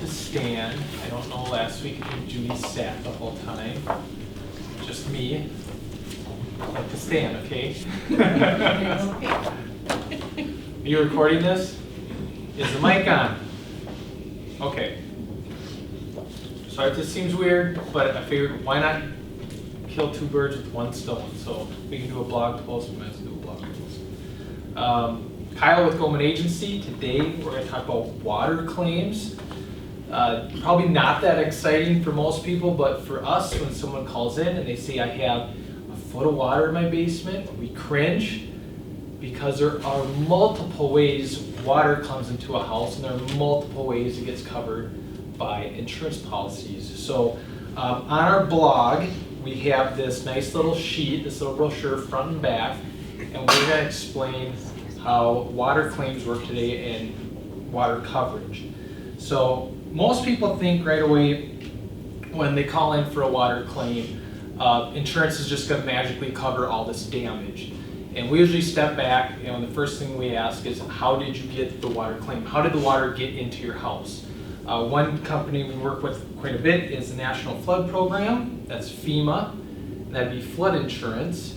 To stand. I don't know, last week I think Judy sat the whole time. Just me. I like to stand, okay? Are you recording this? Is the mic on? Okay. Sorry if this seems weird, but I figured why not kill two birds with one stone? So we can do a blog post, we might as well do a blog post. Kyle with Goldman Agency. Today we're going to talk about water claims. Probably not that exciting for most people, but for us, when someone calls in and they say, I have a foot of water in my basement, we cringe because there are multiple ways water comes into a house, and there are multiple ways it gets covered by insurance policies. So on our blog, we have this nice little sheet, this little brochure front and back, and we're going to explain how water claims work today and water coverage. So most people think right away when they call in for a water claim, insurance is just going to magically cover all this damage. And we usually step back, and the first thing we ask is, how did you get the water claim? How did the water get into your house? One company we work with quite a bit is the National Flood Program. That's FEMA. That'd be flood insurance,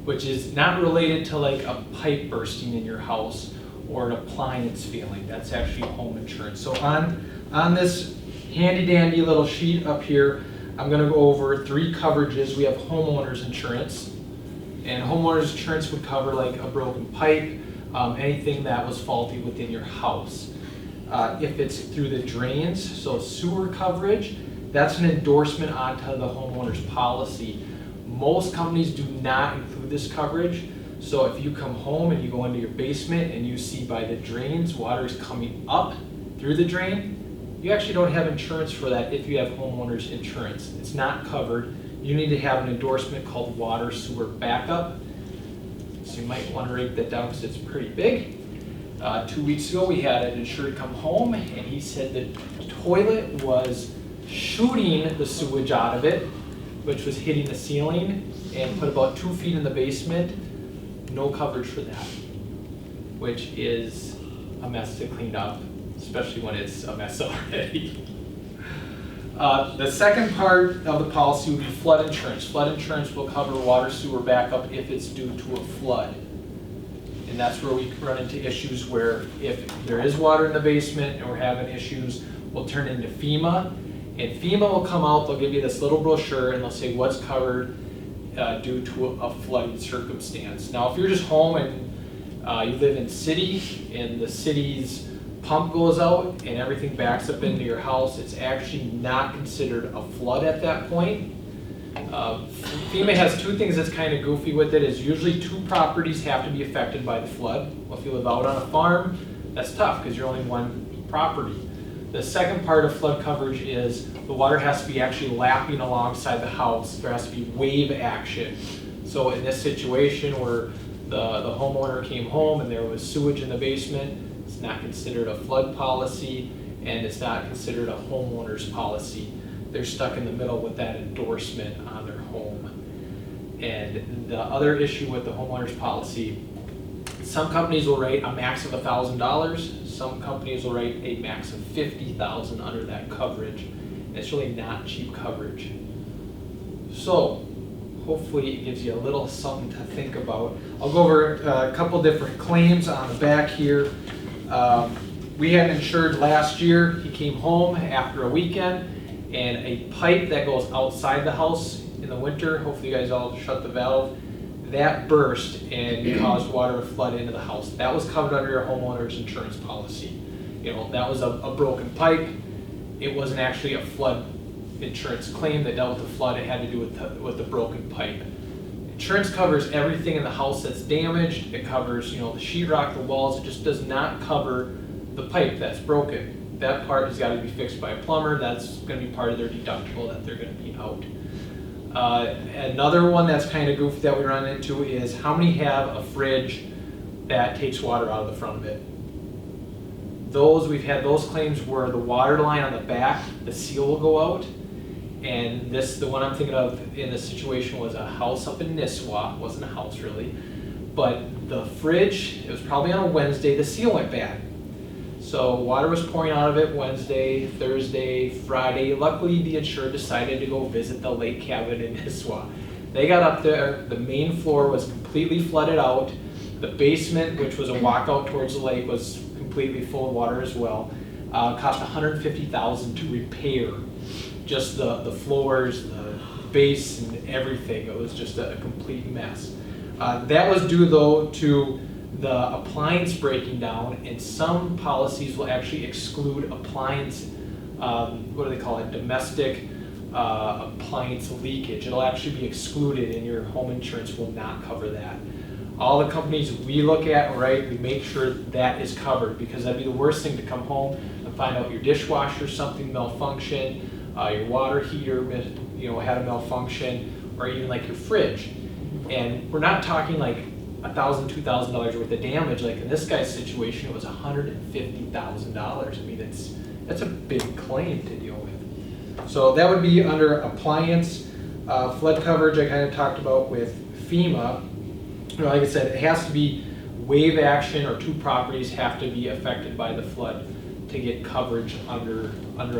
which is not related to like a pipe bursting in your house or an appliance failing. That's actually home insurance. So on this handy dandy little sheet up here, I'm going to go over three coverages. We have homeowners insurance, and homeowners insurance would cover like a broken pipe, anything that was faulty within your house. If it's through the drains, so sewer coverage, that's an endorsement onto the homeowner's policy. Most companies do not include this coverage. So if you come home and you go into your basement and you see by the drains water is coming up through the drain, you actually don't have insurance for that if you have homeowners insurance. It's not covered. You need to have an endorsement called water sewer backup. So you might want to write that down because it's pretty big. 2 weeks ago we had an insured come home and he said the toilet was shooting the sewage out of it, which was hitting the ceiling, and put about 2 feet in the basement. No coverage for that, which is a mess to clean up, especially when it's a mess already. The second part of the policy would be flood insurance. Flood insurance will cover water sewer backup if it's due to a flood. And that's where we run into issues where if there is water in the basement and we're having issues, we'll turn into FEMA. And FEMA will come out, they'll give you this little brochure and they'll say what's covered due to a flooding circumstance. Now, if you're just home and you live in city and the city's pump goes out and everything backs up into your house, it's actually not considered a flood at that point. FEMA has two things that's kind of goofy with it. Is usually 2 properties have to be affected by the flood. Well, if you live out on a farm, that's tough because you're only one property. The second part of flood coverage is the water has to be actually lapping alongside the house. There has to be wave action. So in this situation where the homeowner came home and there was sewage in the basement, it's not considered a flood policy and it's not considered a homeowner's policy. They're stuck in the middle with that endorsement on their home. And the other issue with the homeowner's policy, some companies will write a max of $1,000. Some companies will write a max of $50,000 under that coverage. And it's really not cheap coverage. So hopefully it gives you a little something to think about. I'll go over a couple different claims on the back here. We had insured last year. He came home after a weekend and a pipe that goes outside the house in the winter, hopefully you guys all shut the valve, that burst and caused water to flood into the house. That was covered under your homeowner's insurance policy. You know, that was a broken pipe. It wasn't actually a flood insurance claim that dealt with the flood. It had to do with the broken pipe. Insurance covers everything in the house that's damaged. It covers, you know, the sheetrock, the walls. It just does not cover the pipe that's broken. That part has got to be fixed by a plumber. That's going to be part of their deductible that they're going to be out. Another one that's kind of goofy that we run into is how many have a fridge that takes water out of the front of it? We've had those claims where the water line on the back, the seal will go out. And the one I'm thinking of in this situation was a house up in Nisswa. It wasn't a house really. But the fridge, it was probably on a Wednesday, the seal went bad. So water was pouring out of it Wednesday, Thursday, Friday. Luckily, the insured decided to go visit the lake cabin in Nisswa. They got up there, the main floor was completely flooded out. The basement, which was a walkout towards the lake, was completely full of water as well. Cost $150,000 to repair just the floors, the base, and everything. It was just a complete mess. That was due though to the appliance breaking down, and some policies will actually exclude appliance, what do they call it, domestic appliance leakage. It'll actually be excluded and your home insurance will not cover that. All the companies we look at, right, we make sure that is covered, because that'd be the worst thing to come home and find out your dishwasher something malfunction, your water heater had a malfunction, or even like your fridge. And we're not talking like $1,000, $2,000 worth of damage. Like in this guy's situation, it was $150,000. I mean, that's a big claim to deal with. So that would be under appliance. Flood coverage I kind of talked about with FEMA. Like I said, it has to be wave action, or 2 properties have to be affected by the flood to get coverage under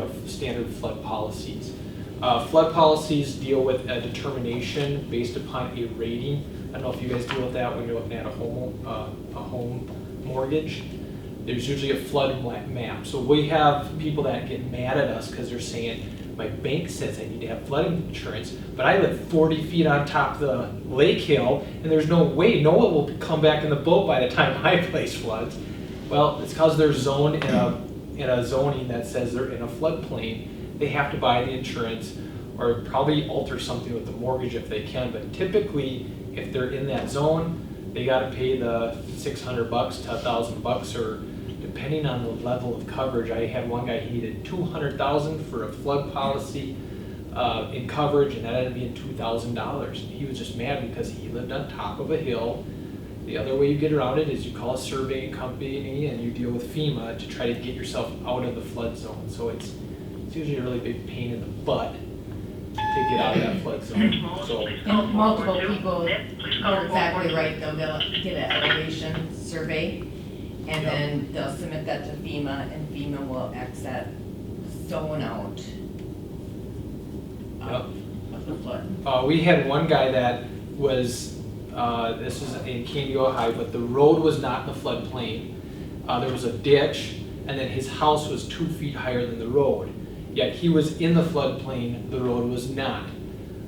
a standard flood policies. Flood policies deal with a determination based upon a rating. I don't know if you guys deal with that when you're looking at a home mortgage. There's usually a flood map. So we have people that get mad at us because they're saying, my bank says I need to have flood insurance, but I live 40 feet on top of the lake hill, and there's no way no one will come back in the boat by the time my place floods. Well, it's because they're zoned in a zoning that says they're in a floodplain. They have to buy the insurance, or probably alter something with the mortgage if they can. But typically, if they're in that zone, they got to pay the $600 to $1,000, or depending on the level of coverage. I had one guy, he needed $200,000 for a flood policy in coverage, and that ended up being $2,000. He was just mad because he lived on top of a hill. The other way you get around it is you call a surveying company and you deal with FEMA to try to get yourself out of the flood zone. So it's usually a really big pain in the butt to get out of that flood zone. So, and multiple people are exactly right, though. They'll get an elevation survey, and then they'll submit that to FEMA, and FEMA will X that zone out of the flood. We had one guy that was, this is in Candy, Ohio, but the road was not in the floodplain. There was a ditch, and then his house was 2 feet higher than the road. Yet he was in the floodplain, the road was not.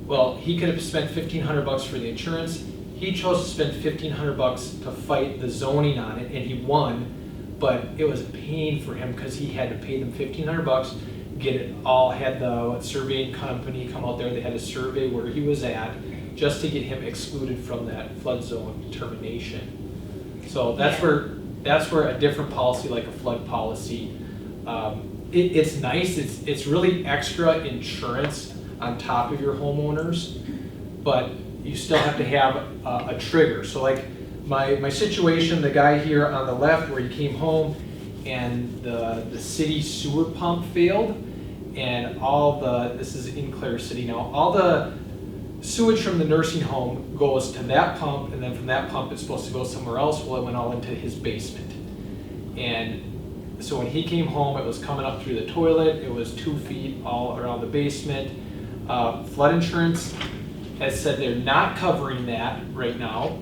Well, he could have spent $1,500 for the insurance. He chose to spend $1,500 to fight the zoning on it, and he won. But it was a pain for him because he had to pay them $1,500, get it all, had the surveying company come out there. They had to survey where he was at just to get him excluded from that flood zone determination. So that's where a different policy, like a flood policy, it's nice. It's really extra insurance on top of your homeowners, but you still have to have a trigger. So like my situation, the guy here on the left where he came home and the city sewer pump failed, and this is in Clare City now, all the sewage from the nursing home goes to that pump, and then from that pump it's supposed to go somewhere else. Well, it went all into his basement. And so when he came home, it was coming up through the toilet. It was 2 feet all around the basement. Flood insurance has said they're not covering that right now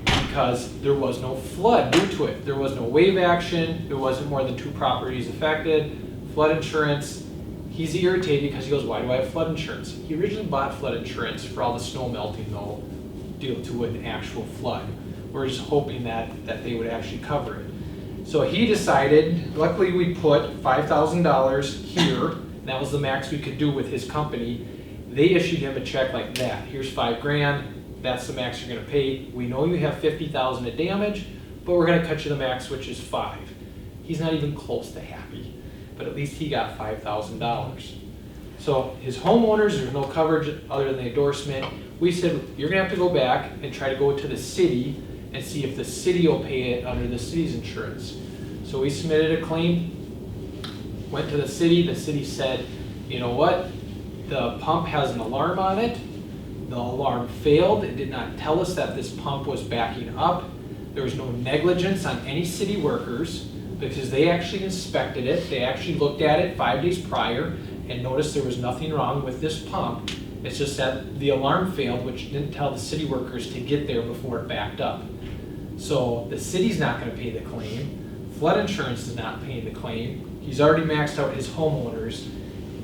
because there was no flood due to it. There was no wave action. There wasn't more than 2 properties affected. Flood insurance, he's irritated because he goes, why do I have flood insurance? He originally bought flood insurance for all the snow melting though, due to an actual flood. We're just hoping that they would actually cover it. So he decided, luckily we put $5,000 here, and that was the max we could do with his company. They issued him a check like that. Here's $5,000, that's the max you're gonna pay. We know you have $50,000 of damage, but we're gonna cut you the max, which is $5,000. He's not even close to happy, but at least he got $5,000. So his homeowners, there's no coverage other than the endorsement. We said, you're gonna have to go back and try to go to the city and see if the city will pay it under the city's insurance. So we submitted a claim, went to the city said, you know what, the pump has an alarm on it, the alarm failed, it did not tell us that this pump was backing up, there was no negligence on any city workers, because they actually inspected it, they actually looked at it 5 days prior and noticed there was nothing wrong with this pump. It's just that the alarm failed, which didn't tell the city workers to get there before it backed up. So the city's not gonna pay the claim, flood insurance is not paying the claim, he's already maxed out his homeowners,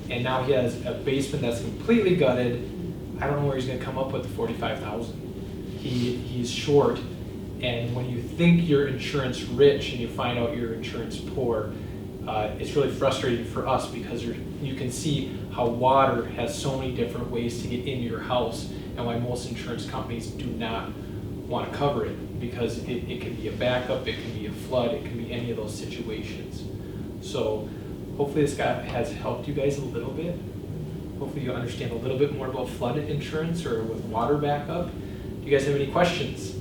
and now he has a basement that's completely gutted. I don't know where he's gonna come up with the 45,000. He's short, and when you think your insurance rich and you find out your insurance poor, it's really frustrating for us because you can see how water has so many different ways to get into your house, and why most insurance companies do not want to cover it, because it can be a backup, it can be a flood, it can be any of those situations. So hopefully this guy has helped you guys a little bit. Hopefully you understand a little bit more about flood insurance or with water backup. Do you guys have any questions?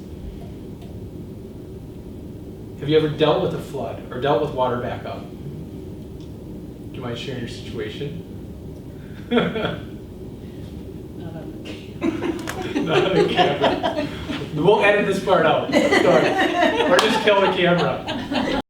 Have you ever dealt with a flood or dealt with water backup? Do you mind sharing your situation? Not on the camera. We'll edit this part out. Sorry. Or just kill the camera.